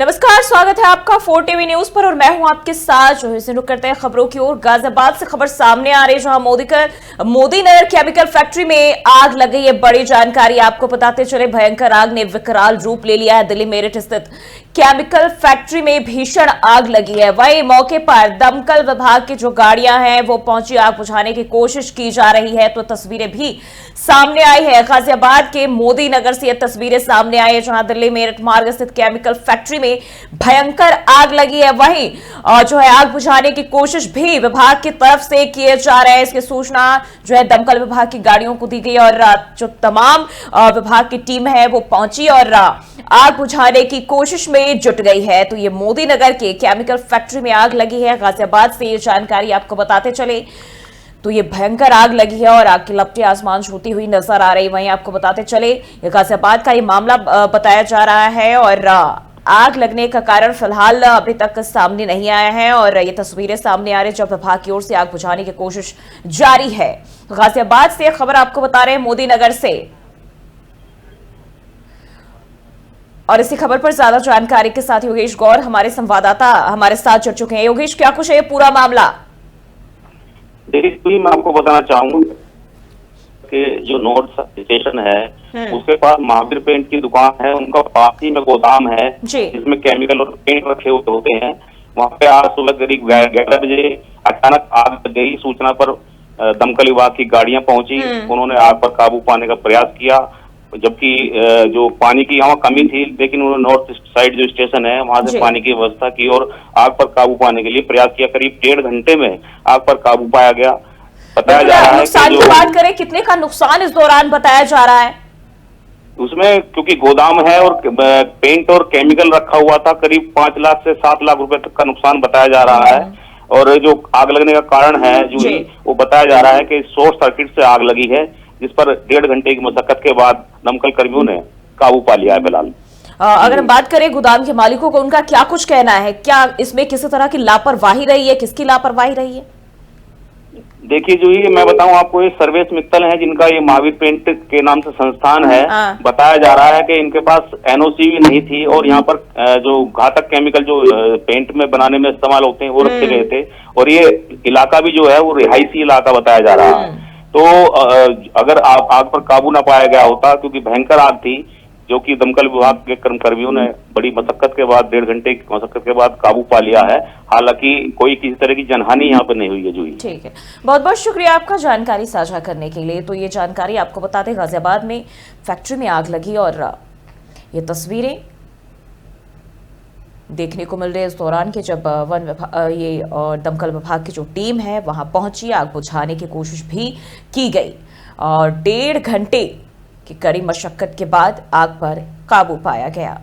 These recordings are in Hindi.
नमस्कार, स्वागत है आपका 4 टीवी न्यूज पर और मैं हूं आपके साथ जो है रुक करते हैं खबरों की ओर। गाजियाबाद से खबर सामने आ रही है जहां मोदी नगर केमिकल फैक्ट्री में आग लग गई है। बड़ी जानकारी आपको बताते चले, भयंकर आग ने विकराल रूप ले लिया है। दिल्ली मेरठ स्थित केमिकल फैक्ट्री में भीषण आग लगी है। वहीं मौके पर दमकल विभाग की जो गाड़ियां हैं वो पहुंची, आग बुझाने की कोशिश की जा रही है। तो तस्वीरें भी सामने आई है गाजियाबाद के मोदी नगर से, ये तस्वीरें सामने आई है जहां दिल्ली मेरठ मार्ग स्थित केमिकल फैक्ट्री में भयंकर आग लगी है। वहीं जो है आग बुझाने की कोशिश भी विभाग की तरफ से किए जा रहे हैं। इसकी सूचना जो है दमकल विभाग की गाड़ियों को दी गई और जो तमाम विभाग की टीम है वो पहुंची और आग बुझाने की कोशिश में जुट गई है। तो ये मोदी नगर के केमिकल फैक्ट्री में आग लगी है। गाजियाबाद से ये जानकारी आपको बताते चले, तो ये भयंकर आग लगी है और आग की लपटें आसमान छूती हुई नजर आ रही। वहीं आपको बताते चले, ये गाजियाबाद का ये मामला बताया जा रहा है और आग लगने का कारण फिलहाल अभी तक सामने नहीं आया है और ये तस्वीरें सामने आ रही जब विभाग की ओर से आग बुझाने की कोशिश जारी है। गाजियाबाद से खबर आपको बता रहे हैं मोदी नगर से, और इसी खबर पर ज्यादा जानकारी के साथ योगेश गौर हमारे संवाददाता हमारे साथ जुड़ चुके हैं। योगेश, क्या कुछ है ये पूरा मामला? देखिए, मैं आपको बताना चाहूंगा कि जो नॉर्थ स्टेशन है उसके पास महावीर पेंट की दुकान है, उनका पास ही में गोदाम है जिसमें केमिकल और पेंट रखे हुए होते हैं। वहाँ पे आज सुबह करीब 11 बजे अचानक आग लग गई। सूचना पर दमकल विभाग की गाड़ियां पहुंची, उन्होंने आग पर काबू पाने का प्रयास किया। जबकि जो पानी की यहाँ कमी थी, लेकिन उन्होंने नॉर्थ साइड जो स्टेशन है वहां से पानी की व्यवस्था की और आग पर काबू पाने के लिए प्रयास किया। करीब 1.5 घंटे में आग पर काबू पाया गया। बताया जा रहा है नुकसान की बात करें, कितने का नुकसान इस दौरान बताया जा रहा है? उसमें क्योंकि गोदाम है और पेंट और केमिकल रखा हुआ था, करीब 5 लाख से 7 लाख रुपए तक का नुकसान बताया जा रहा है। और जो आग लगने का कारण है जो वो बताया जा रहा है कि शॉर्ट सर्किट से आग लगी है, जिस पर 1.5 घंटे की मशक्कत के बाद दमकल कर्मियों ने काबू पा लिया है। फिलहाल अगर हम बात करें गोदाम के मालिकों को, उनका क्या कुछ कहना है? क्या इसमें किसी तरह की लापरवाही रही है? किसकी लापरवाही रही है? देखिए, जो ये मैं बताऊं आपको, ये सर्वेश मित्तल है जिनका ये महावीर पेंट के नाम से संस्थान है। बताया जा रहा है कि इनके पास एनओसी भी नहीं थी और यहाँ पर जो घातक केमिकल जो पेंट में बनाने में इस्तेमाल होते हैं वो रखे गए थे। और ये इलाका भी जो है वो रिहायशी इलाका बताया जा रहा है। तो अगर आग पर काबू न पाया गया होता, क्योंकि भयंकर आग थी, जो कि दमकल विभाग के कर्मचारियों ने बड़ी मशक्कत के बाद 1.5 घंटे की मशक्कत के बाद काबू पा लिया है। हालांकि कोई किसी तरह की जनहानि यहाँ पर नहीं हुई है। जूही, ठीक है, बहुत बहुत शुक्रिया आपका जानकारी साझा करने के लिए। तो ये जानकारी आपको बताते, गाजियाबाद में फैक्ट्री में आग लगी और ये तस्वीरें देखने को मिल रही है इस दौरान कि जब वन विभाग ये और दमकल विभाग की जो टीम है वहां पहुंची, आग बुझाने की कोशिश भी की गई और 1.5 घंटे की कड़ी मशक्कत के बाद आग पर काबू पाया गया।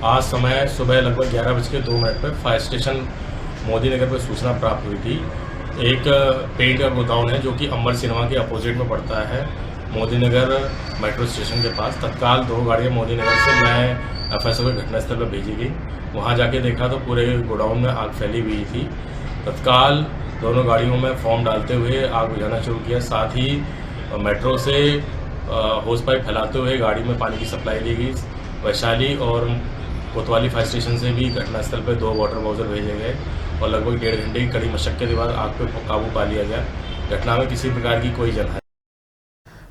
आज समय सुबह लगभग 11:02 पर फायर स्टेशन मोदी नगर पर सूचना प्राप्त हुई थी। एक पेंट का गोदाम है जो कि अमर सिनेमा के अपोजिट में पड़ता है, मोदी नगर मेट्रो स्टेशन के पास। तत्काल 2 गाड़ियाँ मोदी नगर से मैं FSO के घटनास्थल पर भेजी गई। वहाँ जाके देखा तो पूरे गोडाउन में आग फैली हुई थी। तत्काल दोनों गाड़ियों में फॉर्म डालते हुए आग बुझाना शुरू किया। साथ ही मेट्रो से होस पाइप फैलाते हुए गाड़ी में पानी की सप्लाई दी गई। वैशाली और कोतवाली फायर स्टेशन से भी घटनास्थल पर 2 वाटर बाउजर भेजे गए और लगभग 1.5 घंटे की कड़ी मशक्कत के बाद आग पर काबू पा लिया गया। घटना में किसी प्रकार की कोई जनहानि।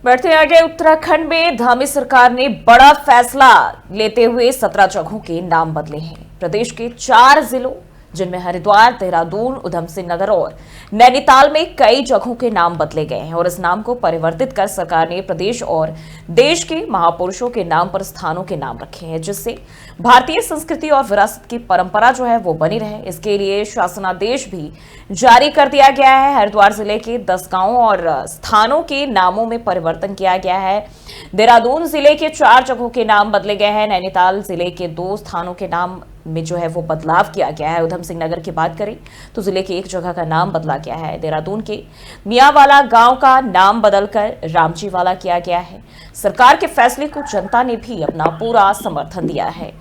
बढ़ते आगे, उत्तराखंड में धामी सरकार ने बड़ा फैसला लेते हुए 17 जगहों के नाम बदले हैं। प्रदेश के 4 जिलों जिनमें हरिद्वार, देहरादून, उधम सिंह नगर और नैनीताल में कई जगहों के नाम बदले गए हैं और इस नाम को परिवर्तित कर सरकार ने प्रदेश और देश के महापुरुषों के नाम पर स्थानों के नाम रखे हैं, जिससे भारतीय संस्कृति और विरासत की परंपरा जो है वो बनी रहे। इसके लिए शासनादेश भी जारी कर दिया गया है। हरिद्वार जिले के 10 गांवों और स्थानों के नामों में परिवर्तन किया गया है। देहरादून जिले के 4 जगहों के नाम बदले गए हैं। नैनीताल जिले के 2 स्थानों के नाम में जो है वो बदलाव किया गया है। उधम सिंह नगर की बात करें तो जिले के 1 जगह का नाम बदला गया है। देहरादून के मियांवाला गांव का नाम बदलकर रामजीवाला किया गया है। सरकार के फैसले को जनता ने भी अपना पूरा समर्थन दिया है।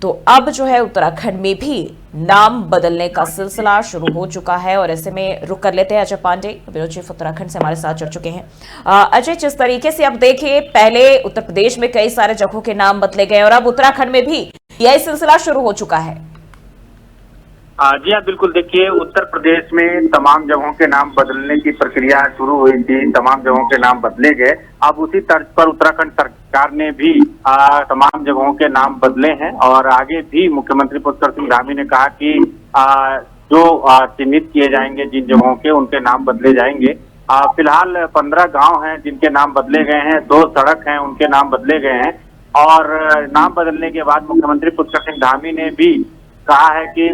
तो अब जो है उत्तराखंड में भी नाम बदलने का सिलसिला शुरू हो चुका है और ऐसे में रुक कर लेते हैं अजय पांडे, ब्यूरो चीफ उत्तराखंड से हमारे साथ जुड़ चुके हैं। अजय, जिस तरीके से अब देखिए, पहले उत्तर प्रदेश में कई सारे जगहों के नाम बदले गए और अब उत्तराखंड में भी यही सिलसिला शुरू हो चुका है। जी हाँ, बिल्कुल। देखिए, उत्तर प्रदेश में तमाम जगहों के नाम बदलने की प्रक्रिया शुरू हुई थी, तमाम जगहों के नाम बदले गए। अब उसी तर्ज पर उत्तराखंड सरकार ने भी तमाम जगहों के नाम बदले हैं और आगे भी मुख्यमंत्री पुष्कर सिंह धामी ने कहा कि जो चिन्हित किए जाएंगे जिन जगहों के, उनके नाम बदले जाएंगे। फिलहाल 15 गांव हैं जिनके नाम बदले गए हैं, 2 सड़क हैं उनके नाम बदले गए हैं। और नाम बदलने के बाद मुख्यमंत्री पुष्कर सिंह धामी ने भी कहा है कि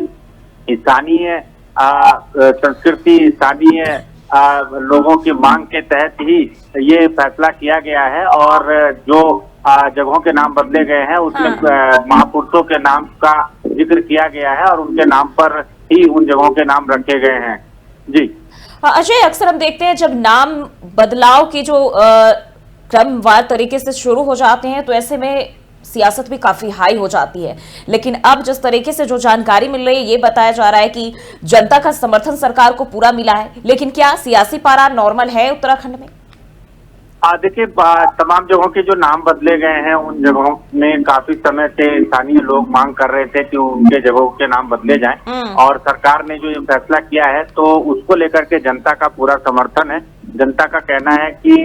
स्थानीय संस्कृति, स्थानीय लोगों की मांग के तहत ही ये फैसला किया गया है और जो जगहों के नाम बदले गए हैं उसमें महापुरुषों के नाम का जिक्र किया गया है और उनके नाम पर ही उन जगहों के नाम रखे गए हैं। जी अजय, अक्सर हम देखते हैं जब नाम बदलाव की जो क्रमवार तरीके से शुरू हो जाते हैं तो ऐसे में सियासत भी काफी हाई हो जाती है, लेकिन अब जिस तरीके से जो जानकारी मिल रही है ये बताया जा रहा है कि जनता का समर्थन सरकार को पूरा मिला है, लेकिन क्या सियासी पारा नॉर्मल है उत्तराखंड में? देखिए, तमाम जगहों के जो नाम बदले गए हैं उन जगहों में काफी समय से स्थानीय लोग मांग कर रहे थे कि उनके जगहों के नाम बदले जाएं और सरकार ने जो ये फैसला किया है तो उसको लेकर के जनता का पूरा समर्थन है। जनता का कहना है कि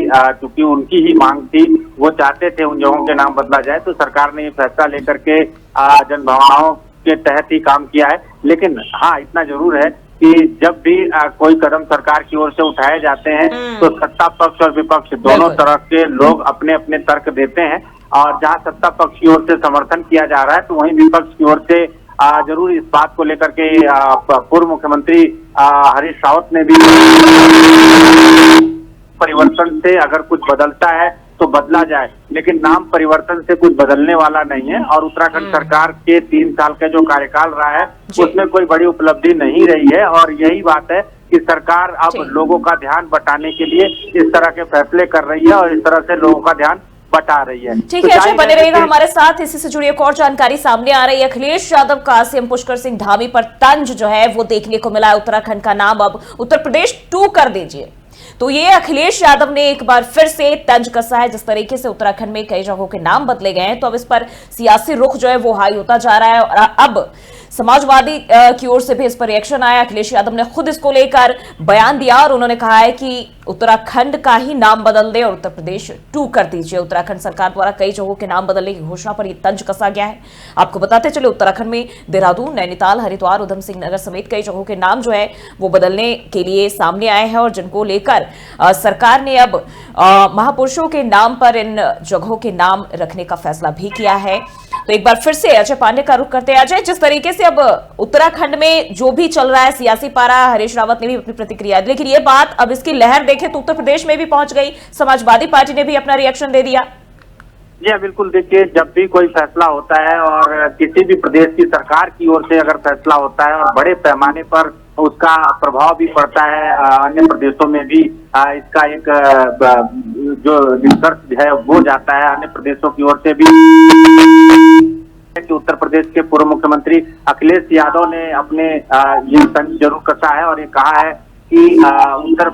चूंकि उनकी ही मांग थी, वो चाहते थे उन जगहों के नाम बदला जाए, तो सरकार ने ये फैसला लेकर के जनभावनाओं के तहत ही काम किया है। लेकिन हाँ, इतना जरूर है कि जब भी कोई कदम सरकार की ओर से उठाए जाते हैं तो सत्ता पक्ष और विपक्ष दोनों तरफ के लोग अपने अपने तर्क देते हैं और जहां सत्ता पक्ष की ओर से समर्थन किया जा रहा है तो वहीं विपक्ष की ओर से जरूर इस बात को लेकर के पूर्व मुख्यमंत्री हरीश रावत ने भी परिवर्तन से अगर कुछ बदलता है तो बदला जाए, लेकिन नाम परिवर्तन से कुछ बदलने वाला नहीं है। और उत्तराखंड सरकार के 3 साल का जो कार्यकाल रहा है उसमें कोई बड़ी उपलब्धि नहीं रही है और यही बात है कि सरकार अब लोगों का ध्यान बटाने के लिए इस तरह के फैसले कर रही है और इस तरह से लोगों का ध्यान बटा रही है। ठीक है, अजय बने रहिएगा हमारे साथ। इसी से जुड़ी एक और जानकारी सामने आ रही है। अखिलेश यादव का सीएम पुष्कर सिंह धामी पर तंज जो है वो देखने को मिला है। उत्तराखंड का नाम अब उत्तर प्रदेश 2 कर दीजिए। तो ये अखिलेश यादव ने एक बार फिर से तंज कसा है। जिस तरीके से उत्तराखंड में कई जगहों के नाम बदले गए हैं तो अब इस पर सियासी रुख जो है वो हाई होता जा रहा है और अब समाजवादी की ओर से भी इस पर रिएक्शन आया। अखिलेश यादव ने खुद इसको लेकर बयान दिया और उन्होंने कहा है कि उत्तराखंड का ही नाम बदल दे और उत्तर प्रदेश 2 कर दीजिए। उत्तराखंड सरकार द्वारा कई जगहों के नाम बदलने की घोषणा पर यह तंज कसा गया है। आपको बताते चले, उत्तराखंड में देहरादून, नैनीताल, हरिद्वार, उधम सिंह नगर समेत कई जगहों के नाम जो है वो बदलने के लिए सामने आए हैं और जिनको लेकर सरकार ने अब महापुरुषों के नाम पर इन जगहों के नाम रखने का फैसला भी किया है। तो एक बार फिर से अजय पांडे का रुख करते हैं। अजय, जिस तरीके से अब उत्तराखंड में जो भी चल रहा है सियासी पारा, हरीश रावत ने भी अपनी प्रतिक्रिया दी, लेकिन ये बात अब इसकी लहर देखें तो उत्तर प्रदेश में भी पहुंच गई। समाजवादी पार्टी ने भी अपना रिएक्शन दे दिया। जी बिल्कुल। देखिए, जब भी कोई फैसला होता है और किसी भी प्रदेश की सरकार की ओर से अगर फैसला होता है और बड़े पैमाने पर उसका प्रभाव भी पड़ता है अन्य प्रदेशों में भी, इसका एक जो निष्कर्ष है वो जाता है अन्य प्रदेशों की ओर से भी कि उत्तर प्रदेश के पूर्व मुख्यमंत्री अखिलेश यादव ने अपने ये तंज जरूर कसा है और ये कहा है कि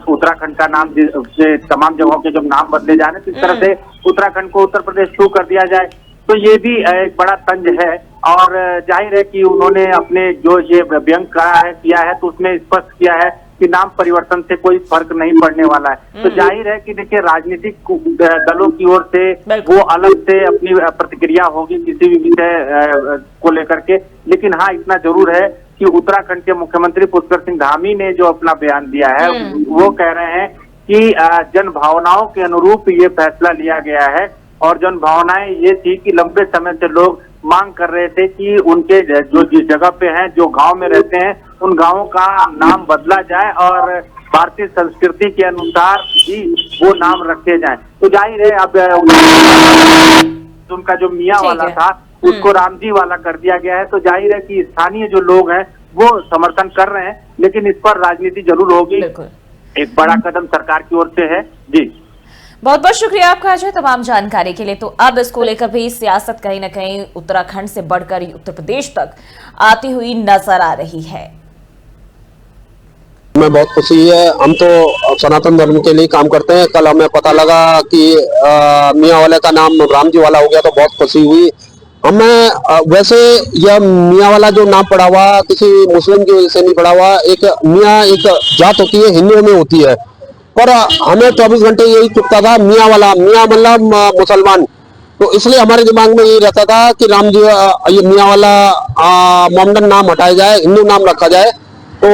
उत्तराखंड का नाम से तमाम जगहों के जब नाम बदले जाने तो इस तरह से उत्तराखंड को उत्तर प्रदेश 2 कर दिया जाए, तो ये भी एक बड़ा तंज है। और जाहिर है कि उन्होंने अपने जो ये व्यंग किया है तो उसमें स्पष्ट किया है कि नाम परिवर्तन से कोई फर्क नहीं पड़ने वाला है। तो जाहिर है कि देखिए, राजनीतिक दलों की ओर से वो अलग से अपनी प्रतिक्रिया होगी किसी भी विषय को लेकर के, लेकिन हाँ, इतना जरूर है कि उत्तराखंड के मुख्यमंत्री पुष्कर सिंह धामी ने जो अपना बयान दिया है वो कह रहे हैं कि जन भावनाओं के अनुरूप ये फैसला लिया गया है। और जन भावनाएं ये थी कि लंबे समय से लोग मांग कर रहे थे कि उनके जो जिस जगह पे हैं, जो गांव में रहते हैं, उन गांवों का नाम बदला जाए और भारतीय संस्कृति के अनुसार ही वो नाम रखे जाएं। तो जाहिर है अब उनका जो मियाँ वाला था उसको रामजी वाला कर दिया गया है। तो जाहिर है कि स्थानीय जो लोग हैं वो समर्थन कर रहे हैं, लेकिन इस पर राजनीति जरूर होगी। एक बड़ा कदम सरकार की ओर से है। जी बहुत बहुत शुक्रिया आपका अजय तमाम जानकारी के लिए। तो अब इसको लेकर भी सियासत कहीं ना कहीं उत्तराखंड से बढ़कर उत्तर प्रदेश तक आती हुई नजर आ रही है। हमें बहुत खुशी है, हम तो सनातन धर्म के लिए काम करते हैं। कल हमें पता लगा कि मियाँ वाले का नाम राम जी वाला हो गया, तो बहुत खुशी हुई हमें। वैसे यह मियाँ वाला जो नाम पड़ा हुआ किसी मुस्लिम की वजह से नहीं पड़ा हुआ। एक मियाँ एक जात होती है, हिंदुओं में होती है, पर हमें 24 घंटे यही चुपता था मियाँ वाला, मियाँ मतलब मुसलमान। तो इसलिए हमारे दिमाग में यही रहता था कि राम जी ये मियाँ वाला मोहम्मदन नाम हटाया जाए, हिंदू नाम रखा जाए। तो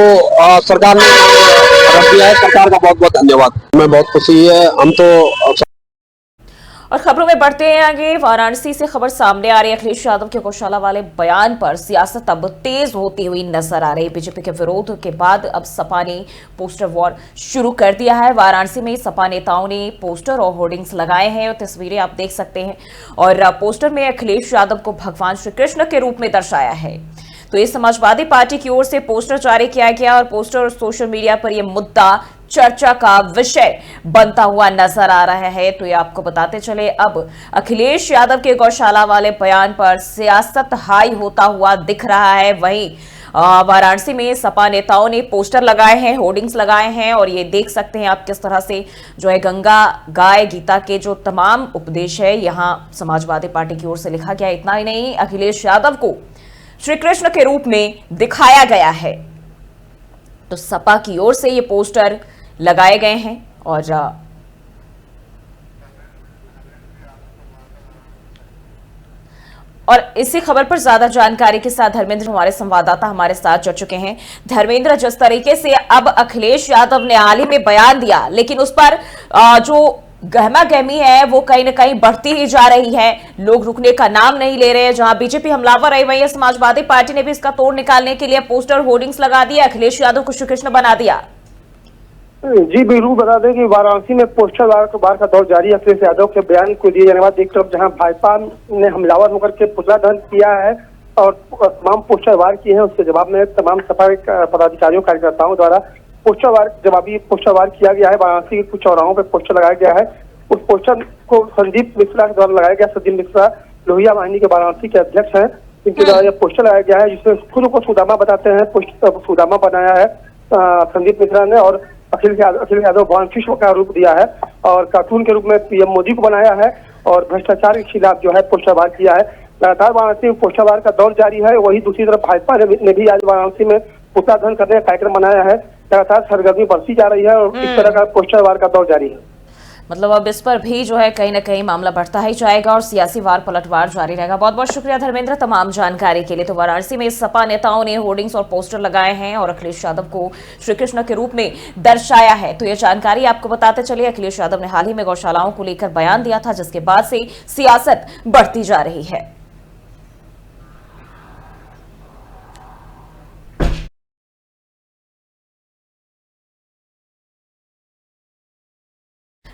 सरकार ने रख दिया है, सरकार का बहुत बहुत धन्यवाद। हमें बहुत खुशी है, हम तो। और खबरों में बढ़ते हैं आगे। वाराणसी से खबर सामने आ रही है। अखिलेश यादव के गौशाला वाले बयान पर सियासत अब तेज होती हुई नजर आ रही है। बीजेपी के विरोध के बाद अब सपा ने पोस्टर वॉर शुरू कर दिया है। वाराणसी में सपा नेताओं ने पोस्टर और होर्डिंग्स लगाए हैं और तस्वीरें आप देख सकते हैं। और पोस्टर में अखिलेश यादव को भगवान श्री कृष्ण के रूप में दर्शाया है। तो ये समाजवादी पार्टी की ओर से पोस्टर जारी किया गया और पोस्टर और सोशल मीडिया पर यह मुद्दा चर्चा का विषय बनता हुआ नजर आ रहा है। तो ये आपको बताते चले, अब अखिलेश यादव के गौशाला वाले बयान पर सियासत हाई होता हुआ दिख रहा है। वहीं वाराणसी में सपा नेताओं ने पोस्टर लगाए हैं, होर्डिंग्स लगाए हैं और ये देख सकते हैं आप किस तरह से जो है गंगा गाय गीता के जो तमाम उपदेश है यहाँ समाजवादी पार्टी की ओर से लिखा गया। इतना ही नहीं, अखिलेश यादव को श्री कृष्ण के रूप में दिखाया गया है। तो सपा की ओर से ये पोस्टर लगाए गए हैं और इसी खबर पर ज्यादा जानकारी के साथ धर्मेंद्र हमारे संवाददाता हमारे साथ जुड़ चुके हैं। धर्मेंद्र, जिस तरीके से अब अखिलेश यादव ने हाल ही में बयान दिया, लेकिन उस पर जो गहमा गहमी है वो कहीं ना कहीं बढ़ती ही जा रही है। लोग रुकने का नाम नहीं ले रहे हैं। जहां बीजेपी हमलावर रही, वहीं समाजवादी पार्टी ने भी इसका तोड़ निकालने के लिए पोस्टर होर्डिंग्स लगा दिया, अखिलेश यादव को श्री कृष्ण बना दिया। जी बिल्कुल, बता दें कि वाराणसी में पोस्टर वार का दौर जारी है। अखिलेश यादव के बयान को दिए जाने बाद एक तरफ जहां भाजपा ने हमलावर होकर के पुतला दहन किया है और तमाम पोस्टर वार किए हैं, उसके जवाब में तमाम सपा पदाधिकारियों कार्यकर्ताओं द्वारा जवाबी पोस्टर वार किया गया है। वाराणसी के कुछ चौराहों पर पोस्टर लगाया गया है। उस पोस्टर को संदीप मिश्रा के द्वारा लगाया गया। संदीप मिश्रा लोहिया वाहिनी के वाराणसी के अध्यक्ष हैं, इनके द्वारा यह पोस्टर लगाया गया है जिसमें खुद को सुदामा बताते हैं। पोस्टर सुदामा बनाया है संदीप मिश्रा ने और अखिलेश यादव भगवान कृष्ण का रूप दिया है और कार्टून के रूप में पीएम मोदी को बनाया है और भ्रष्टाचार के खिलाफ जो है पोस्टर वार किया है। लगातार वाराणसी में पोस्टर वार का दौर जारी है। वही दूसरी तरफ भाजपा ने भी आज वाराणसी में पुतला दहन करने का कार्यक्रम बनाया है। लगातार सरगर्मी बढ़ती जा रही है और इस तरह का पोस्टर वार का दौर जारी है। मतलब अब इस पर भी जो है कहीं ना कहीं मामला बढ़ता ही जाएगा और सियासी वार पलटवार जारी रहेगा। बहुत बहुत शुक्रिया धर्मेंद्र तमाम जानकारी के लिए। तो वाराणसी में सपा नेताओं ने होर्डिंग्स और पोस्टर लगाए हैं और अखिलेश यादव को श्री कृष्ण के रूप में दर्शाया है। तो ये जानकारी आपको बताते चलिए, अखिलेश यादव ने हाल ही में गौशालाओं को लेकर बयान दिया था, जिसके बाद से सियासत बढ़ती जा रही है।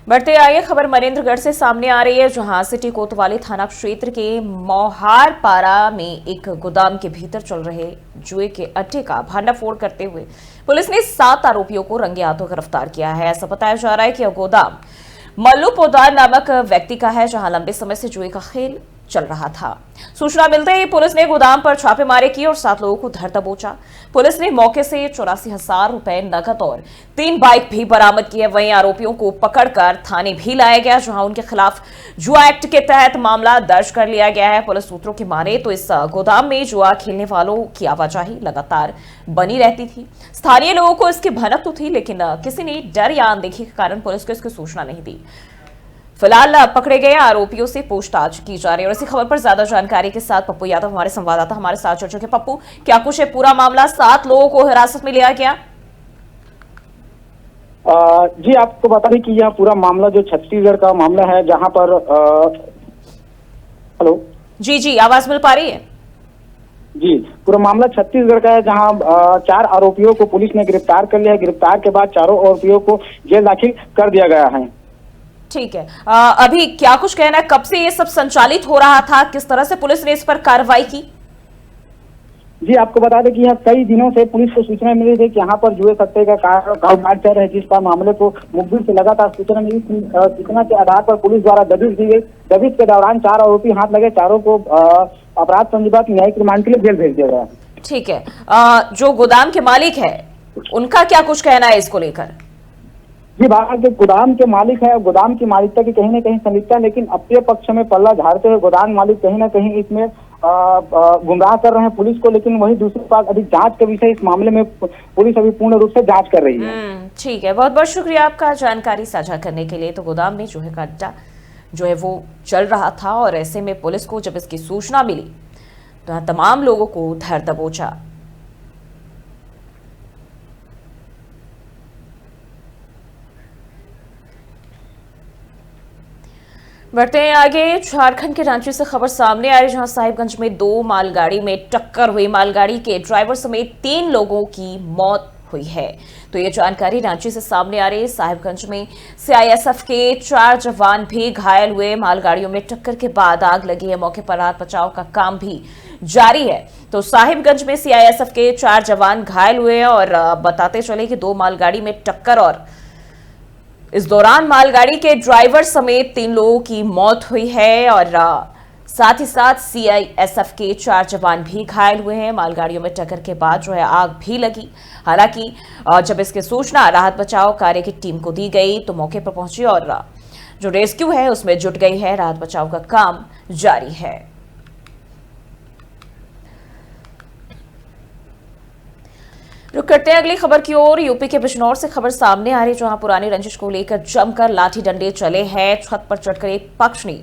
बढ़ते आइए, खबर मनेन्द्रगढ़ से सामने आ रही है, जहां सिटी कोतवाली थाना क्षेत्र के मोहारपारा में एक गोदाम के भीतर चल रहे जुए के अड्डे का भांडाफोड़ करते हुए पुलिस ने 7 आरोपियों को रंगे हाथों गिरफ्तार किया है। ऐसा बताया जा रहा है कि यह गोदाम मल्लू पोदार नामक व्यक्ति का है, जहां लंबे समय से जुए का खेल चल रहा था। सूचना मिलते ही पुलिस ने गोदाम पर छापेमारी की और 7 लोगों को धर दबोचा। पुलिस ने मौके से 84,000 रुपए नकद और 3 बाइक भी बरामद किए। वहीं आरोपियों को पकड़कर थाने भी लाया गया, जहां उनके खिलाफ जुआ एक्ट के तहत मामला दर्ज कर लिया गया है। पुलिस सूत्रों की माने तो इस गोदाम में जुआ खेलने वालों की आवाजाही लगातार बनी रहती थी। स्थानीय लोगों को इसकी भनक तो थी, लेकिन किसी ने डर या अनदेखी के कारण पुलिस को इसकी सूचना नहीं दी। फिलहाल पकड़े गए आरोपियों से पूछताछ की जा रही है। और इसी खबर पर ज्यादा जानकारी के साथ पप्पू यादव हमारे संवाददाता हमारे साथ जुड़ चुके। पप्पू, क्या कुछ है पूरा मामला? 7 लोगों को हिरासत में लिया गया। जी आपको बता दें कि यह पूरा मामला जो छत्तीसगढ़ का मामला है, जहां पर हेलो जी आवाज मिल पा रही है? जी, पूरा मामला छत्तीसगढ़ का है, जहां 4 आरोपियों को पुलिस ने गिरफ्तार कर लिया है। गिरफ्तार के बाद चारों आरोपियों को जेल दाखिल कर दिया गया है। ठीक है, अभी क्या कुछ कहना है, कब से ये सब संचालित हो रहा था, किस तरह से पुलिस ने इस पर कार्रवाई की? जी आपको बता दें कि यहाँ कई दिनों से पुलिस को सूचना मिली थी कि यहाँ पर जुए सट्टे का कारोबार चल रहा है, जिस पर मामले को मुखबिर से लगातार सूचना मिली। सूचना के आधार पर पुलिस द्वारा दबिश दी गई। दबिश के दौरान 4 आरोपी हाथ लगे। चारों को अपराध पंजीबत न्यायिक रिमांड के लिए जेल भेज दिया गया। ठीक है, जो गोदाम के मालिक है उनका क्या कुछ कहना है इसको लेकर? जी बाहर के गोदाम के मालिक है, गोदाम की मालिकता की कहीं न कहीं संदिग्धता, लेकिन अपने पक्ष में पल्ला झाड़ते हुए गोदाम मालिक कहीं न कहीं इसमें गुमराह कर रहे हैं पुलिस को। लेकिन वही दूसरी बात, अभी जांच का विषय, इस मामले में पुलिस अभी पूर्ण रूप से जांच कर रही है। ठीक है, बहुत बहुत शुक्रिया आपका जानकारी साझा करने के लिए। तो गोदाम में जो है का अड्डा जो है वो चल रहा था और ऐसे में पुलिस को जब इसकी सूचना मिली तो तमाम लोगों को धर दबोचा। बढ़ते हैं आगे। झारखंड के रांची से खबर सामने आ रही, जहां साहिबगंज में 2 मालगाड़ी में टक्कर हुई। मालगाड़ी के ड्राइवर समेत 3 लोगों की मौत हुई है। तो ये जानकारी रांची से सामने आ रही है। साहिबगंज में सीआईएसएफ के 4 जवान भी घायल हुए। मालगाड़ियों में टक्कर के बाद आग लगी है। मौके पर राहत बचाव का काम भी जारी है। तो साहिबगंज में सीआईएसएफ के 4 जवान घायल हुए और बताते चले कि 2 मालगाड़ी में टक्कर और इस दौरान मालगाड़ी के ड्राइवर समेत 3 लोगों की मौत हुई है और साथ ही साथ सीआईएसएफ के 4 जवान भी घायल हुए हैं। मालगाड़ियों में टक्कर के बाद जो है आग भी लगी। हालांकि जब इसकी सूचना राहत बचाव कार्य की टीम को दी गई तो मौके पर पहुंची और जो रेस्क्यू है उसमें जुट गई है। राहत बचाव का काम जारी है। रुक करते हैं अगली खबर की ओर। यूपी के बिजनौर से खबर सामने आ रही, जहां पुरानी रंजिश को लेकर जमकर लाठी डंडे चले हैं। छत पर चढ़कर एक पक्ष ने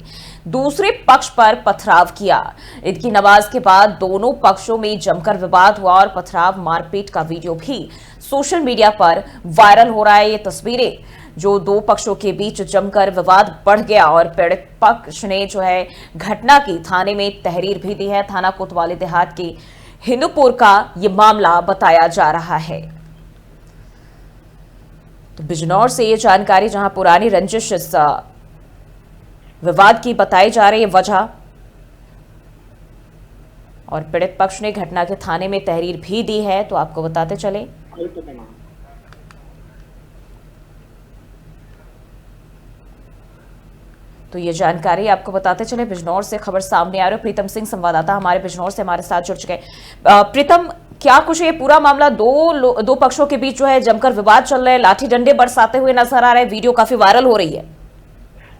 दूसरे पक्ष पर पथराव किया। ईद की नमाज के बाद दोनों पक्षों में जमकर विवाद हुआ और पथराव मारपीट का वीडियो भी सोशल मीडिया पर वायरल हो रहा है। ये तस्वीरें जो 2 पक्षों के बीच जमकर विवाद बढ़ गया और पीड़ित पक्ष ने जो है घटना की थाने में तहरीर भी दी है। थाना कोतवाली देहात के हिंदूपुर का ये मामला बताया जा रहा है। तो बिजनौर से ये जानकारी, जहां पुरानी रंजिश इस विवाद की बताई जा रही है वजह, और पीड़ित पक्ष ने घटना के थाने में तहरीर भी दी है। तो आपको बताते चले तो ये जानकारी आपको बताते चले बिजनौर से खबर सामने आ रही है। प्रीतम सिंह संवाददाता हमारे बिजनौर से हमारे साथ जुड़ चुके हैं। प्रीतम, क्या कुछ ये पूरा मामला दो पक्षों के बीच जो है जमकर विवाद चल रहा है, लाठी डंडे बरसाते हुए नजर आ रहे हैं, वीडियो काफी वायरल हो रही है।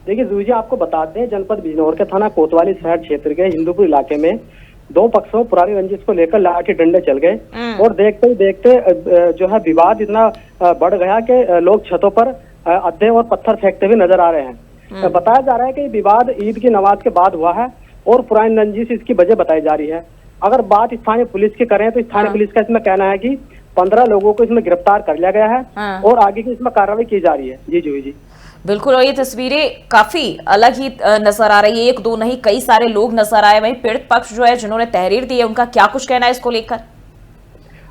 देखिए जूही जी, आपको बता दें, जनपद बिजनौर के थाना कोतवाली शहर क्षेत्र के हिंदूपुर इलाके में 2 पक्षों पुरानी रंजिश को लेकर लाठी डंडे चल गए और देखते ही देखते जो है विवाद इतना बढ़ गया कि लोग छतों पर अड्डे और पत्थर फेंकते हुए नजर आ रहे हैं। बताया जा रहा है कि विवाद ईद की नमाज के बाद हुआ है और पुरानी रंजिश इसकी वजह बताई जा रही है। अगर बात स्थानीय पुलिस की करें तो स्थानीय पुलिस का इसमें कहना है कि 15 लोगों को इसमें गिरफ्तार कर लिया गया है और आगे की इसमें कार्रवाई की जा रही है। जी जूही जी, बिल्कुल। और ये तस्वीरें काफी अलग ही नजर आ रही है। 1-2 नहीं, कई सारे लोग नजर आए। वहीं पीड़ित पक्ष जो है जिन्होंने तहरीर दी है, उनका क्या कुछ कहना है इसको लेकर?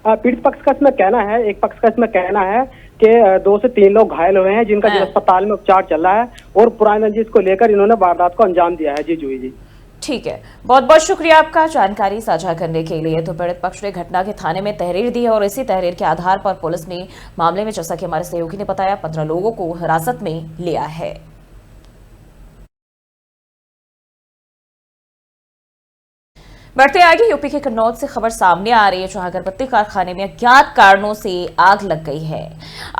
पीड़ित पक्ष का इसमें कहना है, एक पक्ष का इसमें कहना है कि 2 से 3 लोग घायल हुए हैं जिनका अस्पताल में उपचार चल रहा है और पुरानी रंजिश को लेकर इन्होंने वारदात को अंजाम दिया है। जी जूही जी, ठीक है, बहुत बहुत शुक्रिया आपका जानकारी साझा करने के लिए। तो पीड़ित पक्ष ने घटना के थाने में तहरीर दी है और इसी तहरीर के आधार पर पुलिस ने मामले में, जैसा कि हमारे सहयोगी ने बताया, 15 लोगों को हिरासत में लिया है। बढ़ते आगे, यूपी के कन्नौज से खबर सामने आ रही है, जहां अगरबत्ती कारखाने में अज्ञात कारणों से आग लग गई है।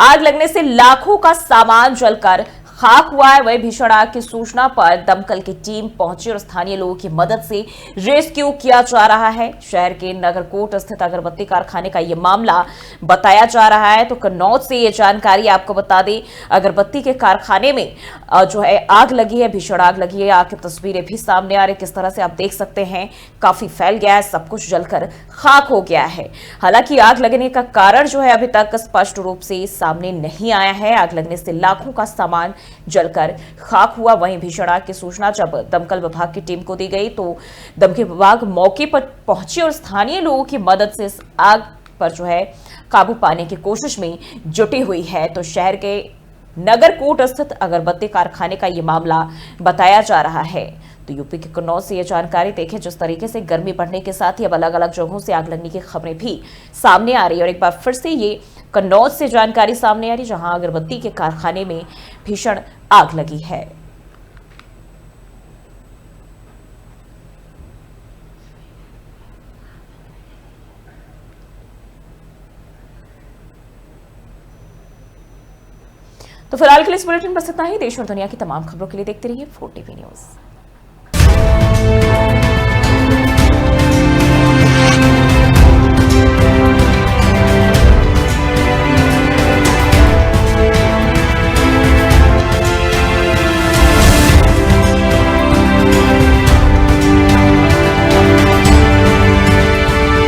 आग लगने से लाखों का सामान जलकर खाक हुआ है। वही भीषण आग की सूचना पर दमकल की टीम पहुंची और स्थानीय लोगों की मदद से रेस्क्यू किया जा रहा है। शहर के नगरकोट स्थित अगरबत्ती कारखाने का यह मामला बताया जा रहा है। तो कन्नौज से ये जानकारी आपको बता दें, अगरबत्ती के कारखाने में जो है आग लगी है, भीषण आग लगी है। आग की तस्वीरें भी सामने आ रही, किस तरह से आप देख सकते हैं, काफी फैल गया है, सब कुछ जलकर खाक हो गया है। हालांकि आग लगने का कारण जो है अभी तक स्पष्ट रूप से सामने नहीं आया है। आग लगने से लाखों का सामान जलकर खाक हुआ। वहीं भीषण आग की सूचना जब दमकल विभाग की टीम को दी गई तो दमकल विभाग मौके पर पहुंची और स्थानीय लोगों की मदद से इस आग पर जो है काबू पाने की कोशिश में जुटी हुई है। तो शहर के नगरकोट स्थित अगरबत्ती कारखाने का यह मामला बताया जा रहा है। तो यूपी के कन्नौज से यह जानकारी देखें, जिस तरीके से गर्मी बढ़ने के साथ ही अब अलग अलग जगहों से आग लगने की खबरें भी सामने आ रही है। और एक बार फिर से ये कन्नौज से जानकारी सामने आ रही, जहां अगरबत्ती के कारखाने में भीषण आग लगी है। तो फिलहाल के लिए इस बुलेटिन बस इतना ही। देश और दुनिया की तमाम खबरों के लिए देखते रहिए 4TV न्यूज।